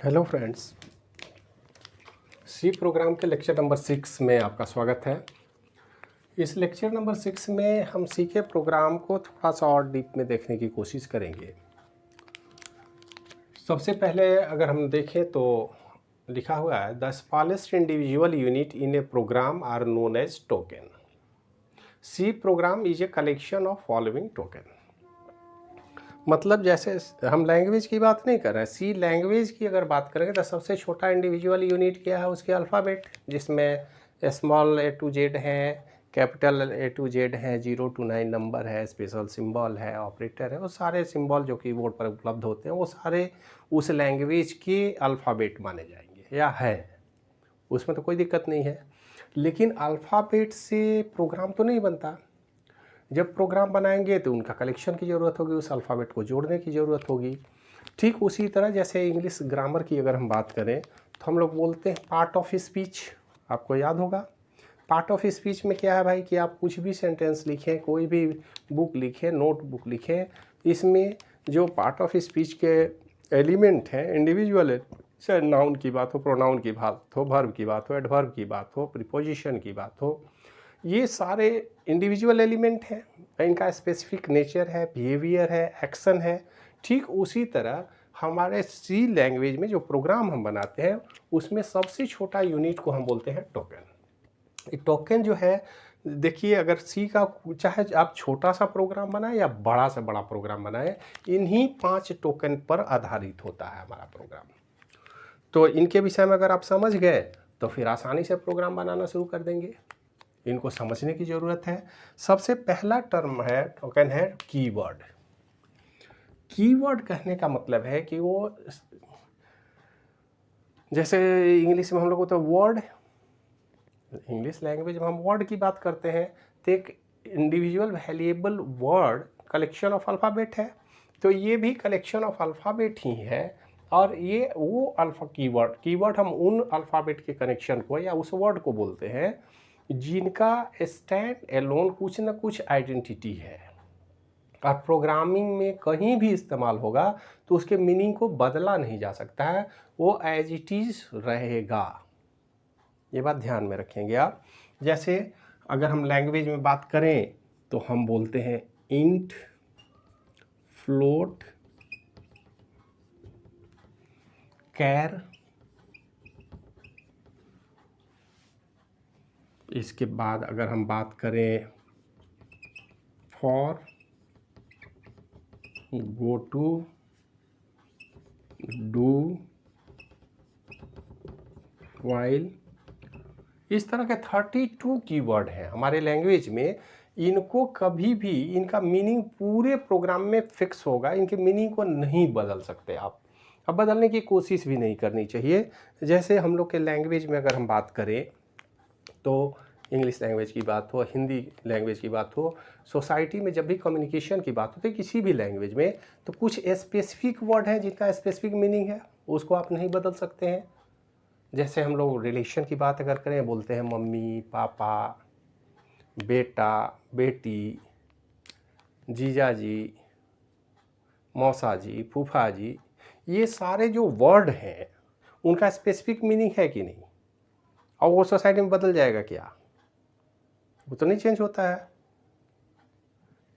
Hello friends, C program के lecture number 6 में आपका स्वागत है। इस लेक्चर नंबर 6 में हम सी के प्रोग्राम को थोड़ा सा और डीप में देखने की कोशिश करेंगे। सबसे पहले अगर हम देखें तो लिखा हुआ है the smallest individual unit in a program are known as token. C program is a collection of following token. मतलब जैसे हम लैंग्वेज की बात नहीं कर रहे हैं, सी लैंग्वेज की अगर बात करेंगे तो सबसे छोटा इंडिविजुअल यूनिट क्या है, उसके अल्फ़ाबेट, जिसमें स्मॉल ए टू जेड है, कैपिटल ए टू जेड है, 0 to 9 नंबर है, स्पेशल सिंबल है, ऑपरेटर है। वो सारे सिंबल जो कीबोर्ड पर उपलब्ध होते हैं वो सारे उस लैंग्वेज के अल्फ़ाबेट माने जाएंगे या है, उसमें तो कोई दिक्कत नहीं है। लेकिन अल्फ़ाबेट से प्रोग्राम तो नहीं बनता। जब प्रोग्राम बनाएंगे तो उनका कलेक्शन की ज़रूरत होगी, उस अल्फ़ाबेट को जोड़ने की ज़रूरत होगी। ठीक उसी तरह जैसे इंग्लिश ग्रामर की अगर हम बात करें तो हम लोग बोलते हैं पार्ट ऑफ स्पीच, आपको याद होगा। पार्ट ऑफ स्पीच में क्या है भाई कि आप कुछ भी सेंटेंस लिखें, कोई भी बुक लिखें, नोट बुक लिखें, इसमें जो पार्ट ऑफ स्पीच के एलिमेंट हैं इंडिविजुअल है, चाहे नाउन की बात हो, प्रोनाउन की बात हो, वर्ब की बात हो, एडवर्ब की बात हो, प्रीपोजिशन की बात हो, ये सारे इंडिविजुअल एलिमेंट हैं, इनका स्पेसिफिक नेचर है, बिहेवियर है, एक्शन है। ठीक उसी तरह हमारे सी लैंग्वेज में जो प्रोग्राम हम बनाते हैं उसमें सबसे छोटा यूनिट को हम बोलते हैं टोकन। टोकन जो है, देखिए अगर सी का चाहे आप छोटा सा प्रोग्राम बनाएं या बड़ा से बड़ा प्रोग्राम बनाएं, इन्हीं 5 टोकन पर आधारित होता है हमारा प्रोग्राम। तो इनके विषय में अगर आप समझ गए तो फिर आसानी से प्रोग्राम बनाना शुरू कर देंगे। इनको समझने की ज़रूरत है। सबसे पहला टर्म है टोकन है कीवर्ड। कीवर्ड कहने का मतलब है कि वो, जैसे इंग्लिश में हम लोग को तो वर्ड, इंग्लिश लैंग्वेज में हम वर्ड की बात करते हैं तो एक individual valuable word collection of alphabet है, तो ये भी कलेक्शन ऑफ अल्फ़ाबेट ही है। और ये वो कीवर्ड हम उन अल्फ़ाबेट के कनेक्शन को या उस वर्ड को बोलते हैं जिनका स्टैंड एलोन कुछ न कुछ आइडेंटिटी है और प्रोग्रामिंग में कहीं भी इस्तेमाल होगा तो उसके मीनिंग को बदला नहीं जा सकता है, वो एज इट इज़ रहेगा। ये बात ध्यान में रखेंगे आप। जैसे अगर हम लैंग्वेज में बात करें तो हम बोलते हैं इंट, फ्लोट, कैर, इसके बाद अगर हम बात करें for, go to, do, while, इस तरह के 32 कीवर्ड हैं हमारे लैंग्वेज में। इनको कभी भी, इनका मीनिंग पूरे प्रोग्राम में फिक्स होगा, इनके मीनिंग को नहीं बदल सकते आप। अब बदलने की कोशिश भी नहीं करनी चाहिए। जैसे हम लोग के लैंग्वेज में अगर हम बात करें तो इंग्लिश लैंग्वेज की बात हो, हिंदी लैंग्वेज की बात हो, सोसाइटी में जब भी कम्युनिकेशन की बात होती है किसी भी लैंग्वेज में, तो कुछ स्पेसिफिक वर्ड हैं जिनका स्पेसिफिक मीनिंग है, उसको आप नहीं बदल सकते हैं। जैसे हम लोग रिलेशन की बात अगर करें, बोलते हैं मम्मी, पापा, बेटा, बेटी, जीजा जी, मौसा जी, फूफा जी, ये सारे जो वर्ड हैं उनका स्पेसिफिक मीनिंग है कि नहीं, और वो सोसाइटी में बदल जाएगा क्या? वो तो नहीं चेंज होता है।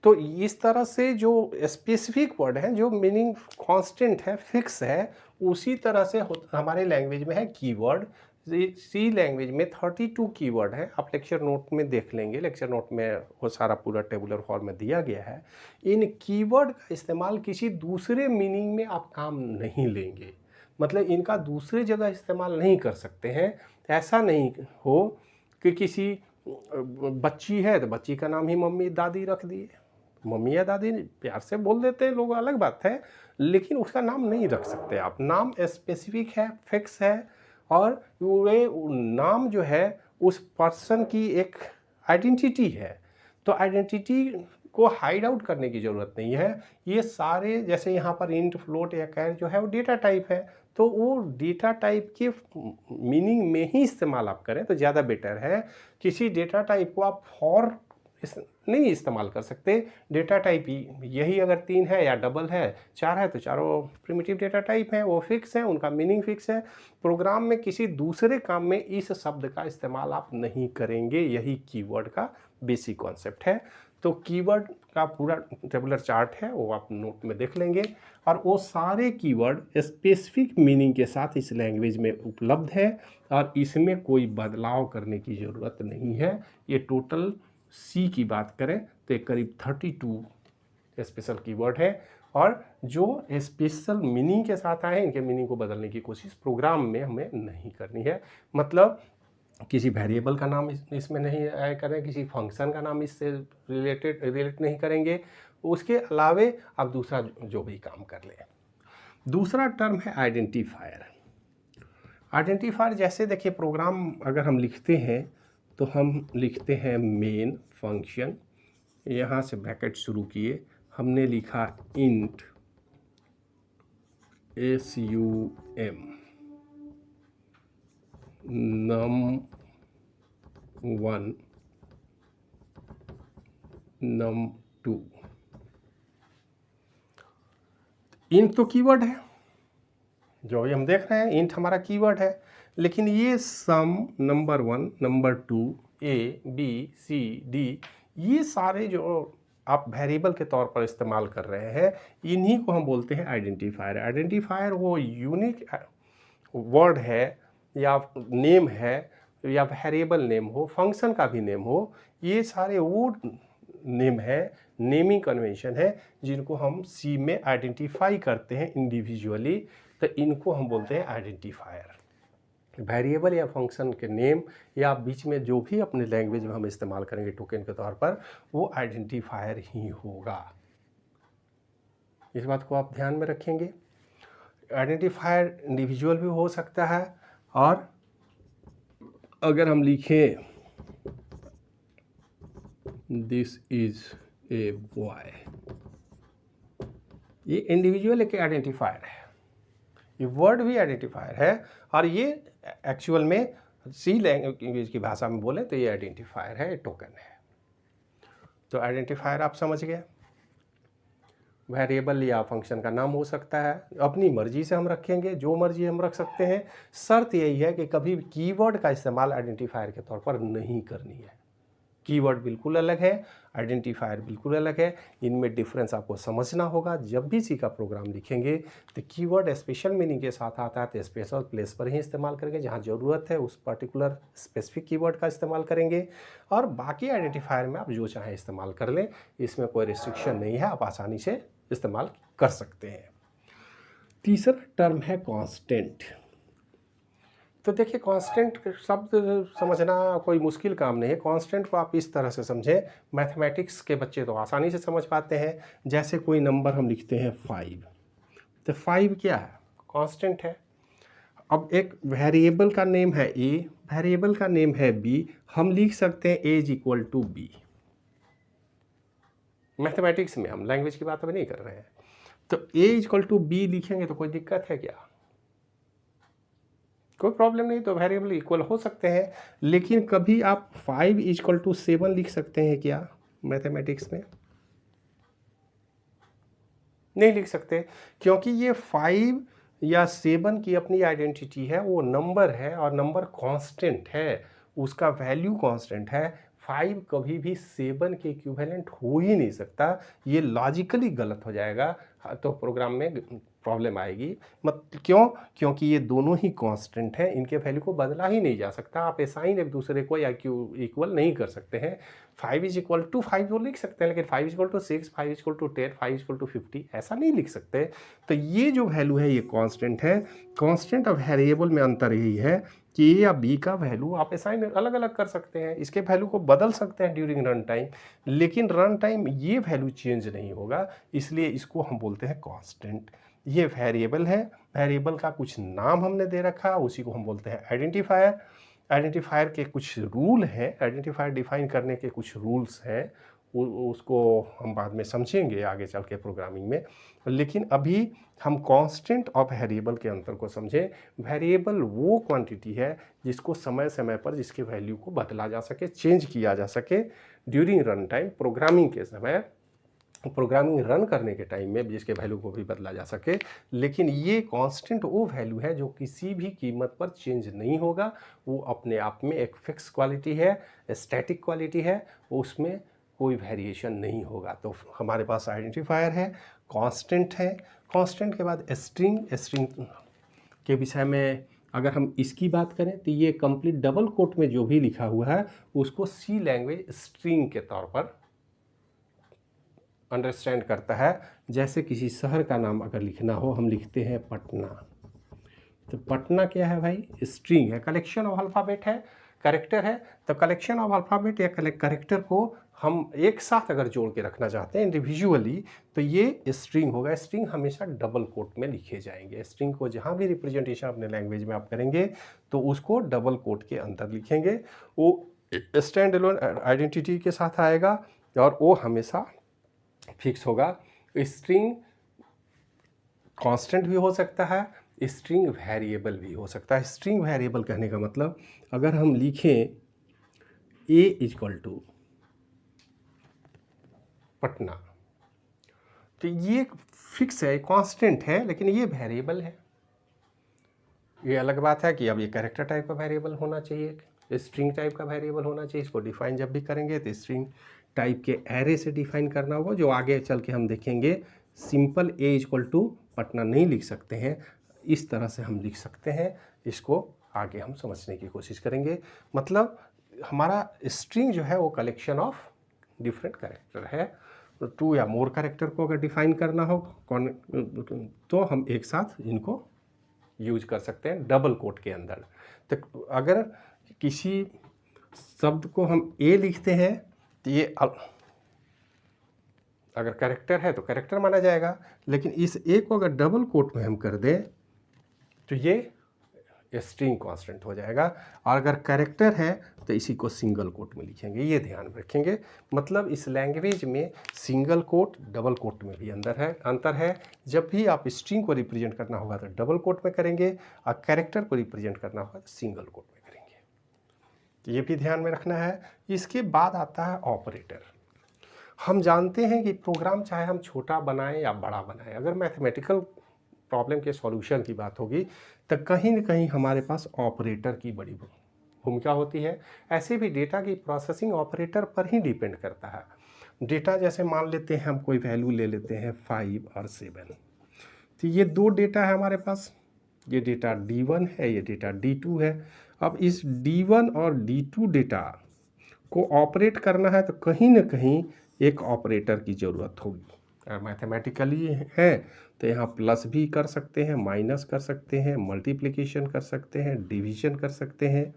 तो इस तरह से जो स्पेसिफिक वर्ड हैं, जो मीनिंग कांस्टेंट है, फिक्स है, उसी तरह से हमारे लैंग्वेज में है कीवर्ड। सी लैंग्वेज में 32 कीवर्ड है, आप लेक्चर नोट में देख लेंगे, लेक्चर नोट में वो सारा पूरा टेबुलर फॉर्म में दिया गया है। इन कीवर्ड का इस्तेमाल किसी दूसरे मीनिंग में आप काम नहीं लेंगे, मतलब इनका दूसरे जगह इस्तेमाल नहीं कर सकते हैं। ऐसा नहीं हो कि किसी बच्ची है तो बच्ची का नाम ही मम्मी दादी रख दिए, मम्मी या दादी प्यार से बोल देते हैं लोग, अलग बात है, लेकिन उसका नाम नहीं रख सकते आप। नाम स्पेसिफिक है, फिक्स है, और वे नाम जो है उस पर्सन की एक आइडेंटिटी है। तो आइडेंटिटी को हाइड आउट करने की ज़रूरत नहीं है। ये सारे, जैसे यहाँ पर इंट, फ्लोट या कैर जो है वो डेटा टाइप है, तो वो डेटा टाइप के मीनिंग में ही इस्तेमाल आप करें तो ज़्यादा बेटर है। किसी डेटा टाइप को आप फॉर नहीं इस्तेमाल कर सकते। डेटा टाइप यही अगर 3 है या डबल है 4 है तो चारों प्रिमिटिव डेटा टाइप हैं, वो फिक्स हैं, उनका मीनिंग फिक्स है। प्रोग्राम में किसी दूसरे काम में इस शब्द का इस्तेमाल आप नहीं करेंगे, यही कीवर्ड का बेसिक कॉन्सेप्ट है। तो कीवर्ड का पूरा टेबुलर चार्ट है, वो आप नोट में देख लेंगे। और वो सारे कीवर्ड स्पेसिफिक मीनिंग के साथ इस लैंग्वेज में उपलब्ध है और इसमें कोई बदलाव करने की ज़रूरत नहीं है। ये टोटल सी की बात करें तो एक करीब 32 स्पेशल कीवर्ड है और जो स्पेशल मीनिंग के साथ आए इनके मीनिंग को बदलने की कोशिश प्रोग्राम में हमें नहीं करनी है। मतलब किसी वेरिएबल का नाम इसमें नहीं ऐड करें, किसी फंक्शन का नाम इससे रिलेट नहीं करेंगे। उसके अलावे आप दूसरा जो भी काम कर लें। दूसरा टर्म है आइडेंटिफायर। आइडेंटिफायर जैसे देखिए प्रोग्राम अगर हम लिखते हैं तो हम लिखते हैं मेन फंक्शन, यहाँ से ब्रैकेट शुरू किए, हमने लिखा int sum num1 num2। Int तो कीवर्ड है, जो भी हम देख रहे हैं इंट हमारा कीवर्ड है, लेकिन ये सम, number 1, number 2, a b c d, ये सारे जो आप वेरिएबल के तौर पर इस्तेमाल कर रहे हैं इन्हीं को हम बोलते हैं आइडेंटिफायर। आइडेंटिफायर वो यूनिक वर्ड है या नेम है या वेरिएबल नेम हो, फंक्शन का भी नेम हो, ये सारे वो नेम है, नेमिंग कन्वेंशन है जिनको हम सी में आइडेंटिफाई करते हैं इंडिविजुअली। तो इनको हम बोलते हैं आइडेंटिफायर। वेरिएबल या फंक्शन के नेम या बीच में जो भी अपने लैंग्वेज में हम इस्तेमाल करेंगे टोकन के तौर पर, वो आइडेंटिफायर ही होगा। इस बात को आप ध्यान में रखेंगे। आइडेंटिफायर इंडिविजुअल भी हो सकता है और अगर हम लिखें दिस इज ए बॉय, ये इंडिविजुअल एक आइडेंटिफायर है, ये वर्ड भी आइडेंटिफायर है और ये एक्चुअल में सी लैंग्वेज की भाषा में बोले तो ये आइडेंटिफायर है, ये टोकन है। तो आइडेंटिफायर आप समझ गए। वेरिएबल या फंक्शन का नाम हो सकता है, अपनी मर्जी से हम रखेंगे, जो मर्जी हम रख सकते हैं। शर्त यही है कि कभी कीवर्ड का इस्तेमाल आइडेंटिफायर के तौर पर नहीं करनी है। कीवर्ड बिल्कुल अलग है, आइडेंटिफायर बिल्कुल अलग है, इनमें डिफरेंस आपको समझना होगा। जब भी सी का प्रोग्राम लिखेंगे तो कीवर्ड स्पेशल मीनिंग के साथ आता है तो स्पेशल प्लेस पर ही इस्तेमाल करेंगे, जहाँ ज़रूरत है उस पर्टिकुलर स्पेसिफिक कीवर्ड का इस्तेमाल करेंगे। और बाकी आइडेंटिफायर में आप जो चाहें इस्तेमाल कर लें, इसमें कोई रिस्ट्रिक्शन नहीं है, आप आसानी से इस्तेमाल कर सकते हैं। तीसरा टर्म है कांस्टेंट। तो देखिए कांस्टेंट शब्द समझना कोई मुश्किल काम नहीं है। कांस्टेंट को आप इस तरह से समझें, मैथमेटिक्स के बच्चे तो आसानी से समझ पाते हैं। जैसे कोई नंबर हम लिखते हैं 5, तो 5 क्या है? कांस्टेंट है। अब एक वेरिएबल का नेम है a, वेरिएबल का नेम है b, हम लिख सकते हैं a = b। मैथमेटिक्स में, हम लैंग्वेज की बात अभी नहीं कर रहे हैं। तो a = b लिखेंगे तो कोई दिक्कत है क्या? कोई प्रॉब्लम नहीं। तो वेरिएबल इक्वल हो सकते हैं, लेकिन कभी आप 5 = 7 लिख सकते हैं क्या मैथमेटिक्स में? नहीं लिख सकते, क्योंकि ये 5 या 7 की अपनी आइडेंटिटी है, वो नंबर है और नंबर कांस्टेंट है, उसका वैल्यू कांस्टेंट है। 5 कभी भी 7 के इक्विवेलेंट हो ही नहीं सकता, ये लॉजिकली गलत हो जाएगा, तो प्रोग्राम में प्रॉब्लम आएगी। क्यों? क्योंकि ये दोनों ही कांस्टेंट हैं, इनके वैल्यू को बदला ही नहीं जा सकता। आप असाइन एक दूसरे को या इक्वल नहीं कर सकते हैं। 5 = 5 तो लिख सकते हैं, लेकिन 5 = 6, 5 = 10, 5 = 50 ऐसा नहीं लिख सकते। तो ये जो वैल्यू है ये कांस्टेंट है। कांस्टेंट और वेरिएबल में अंतर यही है कि ए या बी का वैल्यू आप असाइन अलग अलग कर सकते हैं, इसके वैल्यू को बदल सकते हैं ड्यूरिंग रन टाइम, लेकिन रन टाइम ये वैल्यू चेंज नहीं होगा, इसलिए इसको हम बोलते हैं कांस्टेंट। ये वेरिएबल है, वेरिएबल का कुछ नाम हमने दे रखा, उसी को हम बोलते हैं आइडेंटिफायर। आइडेंटिफायर के कुछ रूल हैं, आइडेंटिफायर डिफाइन करने के कुछ रूल्स हैं, उसको हम बाद में समझेंगे आगे चल के प्रोग्रामिंग में। लेकिन अभी हम कांस्टेंट और वेरिएबल के अंतर को समझें। वेरिएबल वो क्वांटिटी है जिसको समय समय पर जिसके वैल्यू को बदला जा सके, चेंज किया जा सके। ड्यूरिंग रन टाइम, प्रोग्रामिंग के समय, प्रोग्रामिंग रन करने के टाइम में जिसके वैल्यू को भी बदला जा सके, लेकिन ये कांस्टेंट वो वैल्यू है जो किसी भी कीमत पर चेंज नहीं होगा, वो अपने आप में एक फिक्स क्वालिटी है, स्टैटिक क्वालिटी है, उसमें कोई वेरिएशन नहीं होगा। तो हमारे पास आइडेंटिफायर है, कांस्टेंट है, कांस्टेंट के बाद स्ट्रिंग, स्ट्रिंग के विषय में अगर हम इसकी बात करें तो ये कंप्लीट डबल कोट में जो भी लिखा हुआ है उसको सी लैंग्वेज स्ट्रिंग के तौर पर अंडरस्टैंड करता है। जैसे किसी शहर का नाम अगर लिखना हो, हम लिखते हैं पटना, तो पटना क्या है भाई, स्ट्रिंग है, कलेक्शन ऑफ अल्फ़ाबेट है, कैरेक्टर है। तो कलेक्शन ऑफ अल्फ़ाबेट या कैरेक्टर को हम एक साथ अगर जोड़ के रखना चाहते हैं इंडिविजुअली, तो ये स्ट्रिंग होगा। स्ट्रिंग हमेशा डबल कोट में लिखे जाएंगे। स्ट्रिंग को जहाँ भी रिप्रेजेंटेशन अपने लैंग्वेज में आप करेंगे तो उसको डबल कोट के अंदर लिखेंगे। वो स्टैंड एलोन आइडेंटिटी के साथ आएगा और वो हमेशा फिक्स होगा। स्ट्रिंग कांस्टेंट भी हो सकता है, स्ट्रिंग वेरिएबल भी हो सकता है। स्ट्रिंग वेरिएबल कहने का मतलब अगर हम लिखें a इक्वल टू पटना, तो ये फिक्स है, कांस्टेंट है, लेकिन ये वेरिएबल है। ये अलग बात है कि अब ये कैरेक्टर टाइप का वेरिएबल होना चाहिए, स्ट्रिंग टाइप का वेरिएबल होना चाहिए। इसको डिफाइन जब भी करेंगे तो स्ट्रिंग टाइप के एरे से डिफाइन करना होगा, जो आगे चल के हम देखेंगे। Simple a equal to Patna नहीं लिख सकते हैं, इस तरह से हम लिख सकते हैं। इसको आगे हम समझने की कोशिश करेंगे। मतलब हमारा स्ट्रिंग जो है वो कलेक्शन ऑफ डिफरेंट कैरेक्टर है। टू या मोर कैरेक्टर को अगर डिफाइन करना हो तो हम एक साथ इनको यूज कर सकते हैं डबल कोट के अंदर। तो अगर किसी शब्द को हम ए लिखते हैं तो ये अगर कैरेक्टर है तो कैरेक्टर माना जाएगा, लेकिन इस ए को अगर डबल कोट में हम कर दें तो ये स्ट्रिंग कांस्टेंट हो जाएगा। और अगर कैरेक्टर है तो इसी को सिंगल कोट में लिखेंगे, ये ध्यान रखेंगे। मतलब इस लैंग्वेज में सिंगल कोट डबल कोट में भी अंतर है। जब भी आप स्ट्रिंग को रिप्रेजेंट करना होगा तो डबल कोट में करेंगे, और कैरेक्टर को रिप्रेजेंट करना होगा तो सिंगल कोट में करेंगे। तो ये भी ध्यान में रखना है। इसके बाद आता है ऑपरेटर। हम जानते हैं कि प्रोग्राम चाहे हम छोटा बनाएं या बड़ा बनाएं, अगर मैथमेटिकल प्रॉब्लम के सॉल्यूशन की बात होगी तो कहीं न कहीं हमारे पास ऑपरेटर की बड़ी भूमिका होती है। ऐसे भी डेटा की प्रोसेसिंग ऑपरेटर पर ही डिपेंड करता है। डेटा जैसे मान लेते हैं, हम कोई वैल्यू ले लेते हैं 5 और 7, तो ये दो डेटा है हमारे पास। ये डेटा D1 है, ये डेटा D2 है। अब इस D1 और D2 डेटा को ऑपरेट करना है तो कहीं ना कहीं एक ऑपरेटर की ज़रूरत होगी। अगर मैथमेटिकली है तो यहाँ प्लस भी कर सकते हैं, माइनस कर सकते हैं, मल्टीप्लिकेशन कर सकते हैं, डिवीजन कर सकते हैं,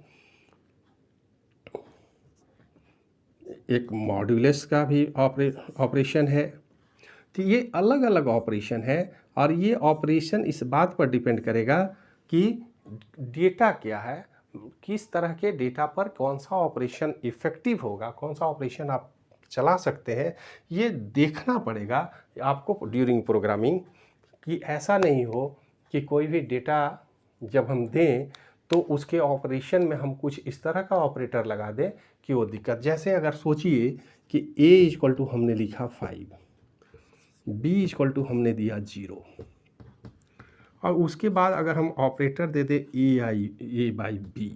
एक मॉड्यूलस का भी ऑपरेशन है। तो ये अलग अलग ऑपरेशन है, और ये ऑपरेशन इस बात पर डिपेंड करेगा कि डेटा क्या है, किस तरह के डेटा पर कौन सा ऑपरेशन इफ़ेक्टिव होगा, कौन सा ऑपरेशन आप चला सकते हैं, ये देखना पड़ेगा आपको ड्यूरिंग प्रोग्रामिंग। कि ऐसा नहीं हो कि कोई भी डेटा जब हम दें तो उसके ऑपरेशन में हम कुछ इस तरह का ऑपरेटर लगा दें कि वो दिक्कत। जैसे अगर सोचिए कि a इक्वल टू हमने लिखा 5, b इक्वल टू हमने दिया 0, और उसके बाद अगर हम ऑपरेटर दे दें a बाई b,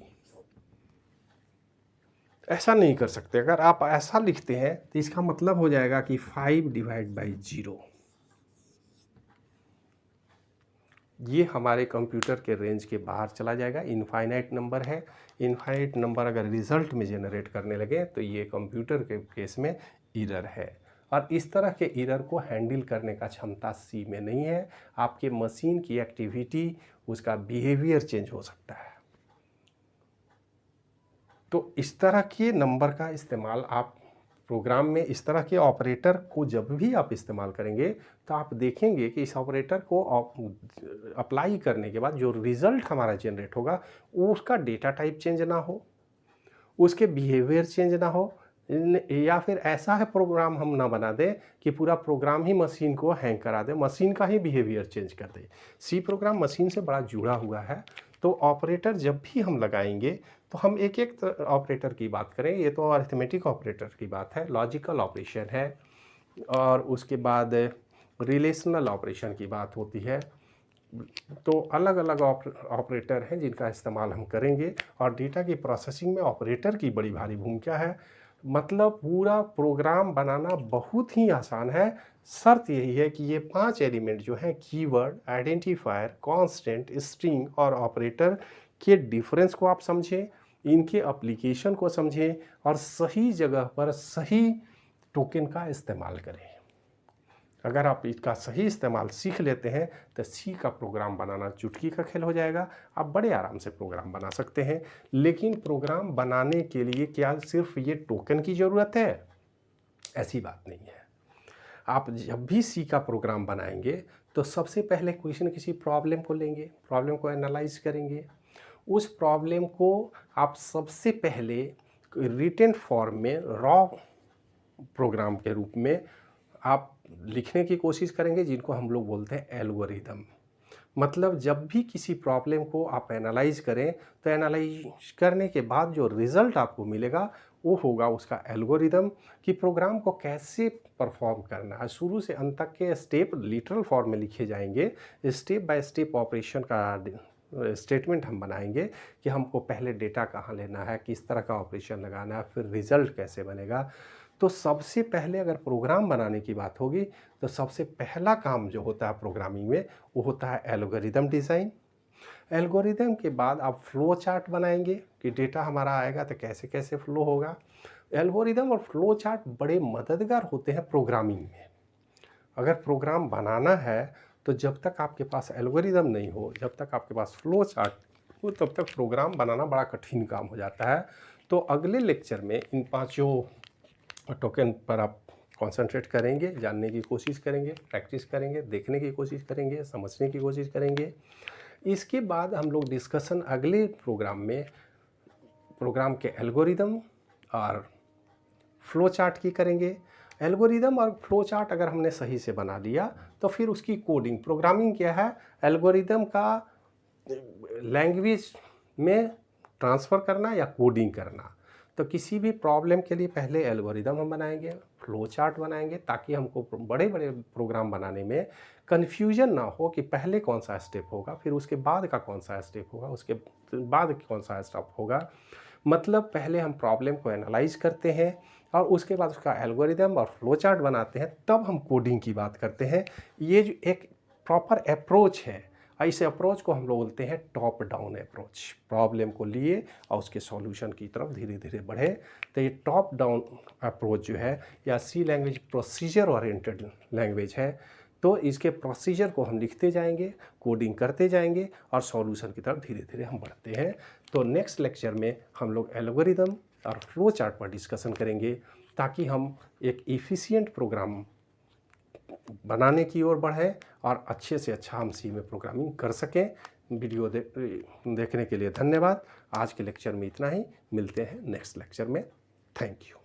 ऐसा नहीं कर सकते। अगर आप ऐसा लिखते हैं तो इसका मतलब हो जाएगा कि 5 डिवाइड बाई 0, ये हमारे कंप्यूटर के रेंज के बाहर चला जाएगा। इनफाइनाइट नंबर है। इनफाइनाइट नंबर अगर रिज़ल्ट में जनरेट करने लगे तो ये कंप्यूटर के केस में एरर है, और इस तरह के एरर को हैंडल करने का क्षमता सी में नहीं है। आपके मशीन की एक्टिविटी, उसका बिहेवियर चेंज हो सकता है। तो इस तरह के नंबर का इस्तेमाल आप प्रोग्राम में, इस तरह के ऑपरेटर को जब भी आप इस्तेमाल करेंगे तो आप देखेंगे कि इस ऑपरेटर को अप्लाई करने के बाद जो रिज़ल्ट हमारा जनरेट होगा उसका डेटा टाइप चेंज ना हो, उसके बिहेवियर चेंज ना हो, या फिर ऐसा है प्रोग्राम हम ना बना दें कि पूरा प्रोग्राम ही मशीन को हैंग करा दे, मशीन का ही बिहेवियर चेंज कर दे। सी प्रोग्राम मशीन से बड़ा जुड़ा हुआ है, तो ऑपरेटर जब भी हम लगाएंगे तो हम एक एक ऑपरेटर की बात करें। ये तो अरिथमेटिक ऑपरेटर की बात है, लॉजिकल ऑपरेशन है, और उसके बाद रिलेशनल ऑपरेशन की बात होती है। तो अलग अलग ऑपरेटर हैं जिनका इस्तेमाल हम करेंगे, और डेटा की प्रोसेसिंग में ऑपरेटर की बड़ी भारी भूमिका है। मतलब पूरा प्रोग्राम बनाना बहुत ही आसान है। शर्त यही है कि ये 5 एलिमेंट जो हैं, कीवर्ड, आइडेंटिफायर, कांस्टेंट, स्ट्रिंग और ऑपरेटर के डिफरेंस को आप समझें, इनके एप्लीकेशन को समझें और सही जगह पर सही टोकन का इस्तेमाल करें। अगर आप इसका सही इस्तेमाल सीख लेते हैं तो सी का प्रोग्राम बनाना चुटकी का खेल हो जाएगा। आप बड़े आराम से प्रोग्राम बना सकते हैं। लेकिन प्रोग्राम बनाने के लिए क्या सिर्फ ये टोकन की ज़रूरत है? ऐसी बात नहीं है। आप जब भी सी का प्रोग्राम बनाएंगे तो सबसे पहले किसी न किसी प्रॉब्लम को लेंगे, प्रॉब्लम को एनालाइज करेंगे। उस प्रॉब्लम को आप सबसे पहले रिटन फॉर्म में रॉ प्रोग्राम के रूप में आप लिखने की कोशिश करेंगे, जिनको हम लोग बोलते हैं एल्गोरिदम। मतलब जब भी किसी प्रॉब्लम को आप एनालाइज करें तो एनालाइज करने के बाद जो रिज़ल्ट आपको मिलेगा वो होगा उसका एल्गोरिदम, कि प्रोग्राम को कैसे परफॉर्म करना है। शुरू से अंत तक के स्टेप लिटरल फॉर्म में लिखे जाएंगे। स्टेप बाय स्टेप ऑपरेशन का स्टेटमेंट हम बनाएंगे कि हमको पहले डेटा कहाँ लेना है, किस तरह का ऑपरेशन लगाना है, फिर रिज़ल्ट कैसे बनेगा। तो सबसे पहले अगर प्रोग्राम बनाने की बात होगी तो सबसे पहला काम जो होता है प्रोग्रामिंग में वो होता है एल्गोरिदम डिज़ाइन। एल्गोरिदम के बाद आप फ्लो चार्ट बनाएंगे कि डेटा हमारा आएगा तो कैसे कैसे फ्लो होगा। एल्गोरिदम और फ्लो चार्ट बड़े मददगार होते हैं प्रोग्रामिंग में। अगर प्रोग्राम बनाना है तो जब तक आपके पास एल्गोरिदम नहीं हो, जब तक आपके पास फ्लो चार्ट हो, तब तक प्रोग्राम बनाना बड़ा कठिन काम हो जाता है। तो अगले लेक्चर में इन पांचों टोकन पर आप कंसंट्रेट करेंगे, जानने की कोशिश करेंगे, प्रैक्टिस करेंगे, देखने की कोशिश करेंगे, समझने की कोशिश करेंगे। इसके बाद हम लोग डिस्कशन अगले प्रोग्राम में प्रोग्राम के एल्गोरिदम और फ्लो चार्ट की करेंगे। एल्गोरिदम और फ्लो चार्ट अगर हमने सही से बना लिया तो फिर उसकी कोडिंग, प्रोग्रामिंग क्या है, एल्गोरिदम का लैंग्वेज में ट्रांसफ़र करना या कोडिंग करना। तो किसी भी प्रॉब्लम के लिए पहले एल्गोरिदम हम बनाएंगे, फ्लो चार्ट बनाएंगे, ताकि हमको बड़े बड़े प्रोग्राम बनाने में कन्फ्यूजन ना हो कि पहले कौन सा स्टेप होगा, फिर उसके बाद का कौन सा स्टेप होगा, उसके बाद कौन सा स्टेप होगा। मतलब पहले हम प्रॉब्लम को एनालाइज करते हैं और उसके बाद उसका एल्गोरिदम और फ्लो चार्ट बनाते हैं, तब हम कोडिंग की बात करते हैं। ये जो एक प्रॉपर अप्रोच है, इस अप्रोच को हम लोग बोलते हैं टॉप डाउन अप्रोच। प्रॉब्लम को लिए और उसके सॉल्यूशन की तरफ धीरे धीरे बढ़े। तो ये टॉप डाउन अप्रोच जो है, या सी लैंग्वेज प्रोसीजर ओरिएंटेड लैंग्वेज है। तो इसके प्रोसीजर को हम लिखते जाएंगे, कोडिंग करते जाएंगे और सॉल्यूशन की तरफ धीरे धीरे हम बढ़ते हैं। तो नेक्स्ट लेक्चर में हम लोग एल्गोरिदम और फ्लो चार्ट पर डिस्कशन करेंगे, ताकि हम एक एफिशिएंट प्रोग्राम बनाने की ओर बढ़ें और अच्छे से अच्छा हम सी में प्रोग्रामिंग कर सकें। वीडियो देखने के लिए धन्यवाद। आज के लेक्चर में इतना ही, मिलते हैं नेक्स्ट लेक्चर में। Thank you.